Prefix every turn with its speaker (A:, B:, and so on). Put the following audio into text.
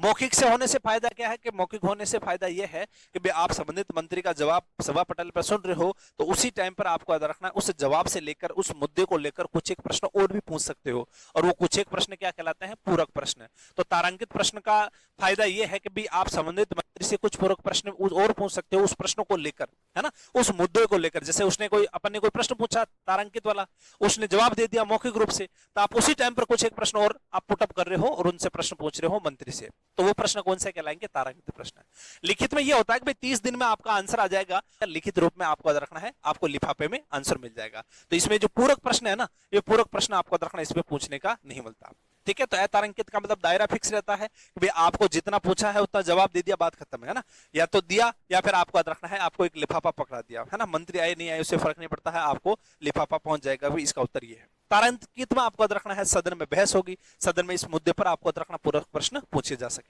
A: मौखिक से होने से फायदा क्या है कि मौखिक होने से फायदा यह है कि भाई आप संबंधित मंत्री का जवाब सभा पटल पर सुन रहे हो, तो उसी टाइम पर आपको याद रखना उस जवाब से लेकर उस मुद्दे को लेकर कुछ एक प्रश्न और भी पूछ सकते हो, और वो कुछ एक प्रश्न क्या कहलाते हैं, पूरक प्रश्न। तो तारांकित प्रश्न का फायदा यह है कि भाई आप संबंधित मंत्री से कुछ पूरक प्रश्न और पूछ सकते हो उस प्रश्नों को लेकर, है ना, उस मुद्दे को लेकर। जैसे उसने कोई अपन ने कोई प्रश्न पूछा तारांकित वाला, उसने जवाब दे दिया मौखिक रूप से, तो आप उसी टाइम पर कुछ एक प्रश्न और आप पुटअप कर रहे हो और उनसे प्रश्न पूछ रहे हो मंत्री से, तो वो प्रश्न कौन से कहलाएंगे, तारांकित प्रश्न। लिखित में ये होता है कि भाई 30 दिन में आपका आंसर आ जाएगा, लिखित रूप में आपको याद रखना है आपको लिफाफे में आंसर मिल जाएगा। तो इसमें जो पूरक प्रश्न है ना, ये पूरक प्रश्न आपको याद रखना, इसमें पूछने का नहीं मिलता। ठीक है, तो अतारांकित का मतलब दायरा फिक्स रहता है कि भाई आपको जितना पूछा है उतना जवाब दे दिया, बात खत्म है ना, या तो दिया या फिर आपको याद रखना है आपको एक लिफाफा पकड़ा दिया, है ना, मंत्री आए नहीं आए उससे फर्क नहीं पड़ता है, आपको लिफाफा पहुंच जाएगा। भाई इसका उत्तर ये है। तारांकित में आपको याद रखना है सदन में बहस होगी, सदन में इस मुद्दे पर आपको याद रखना पूरक प्रश्न पूछे जा सके।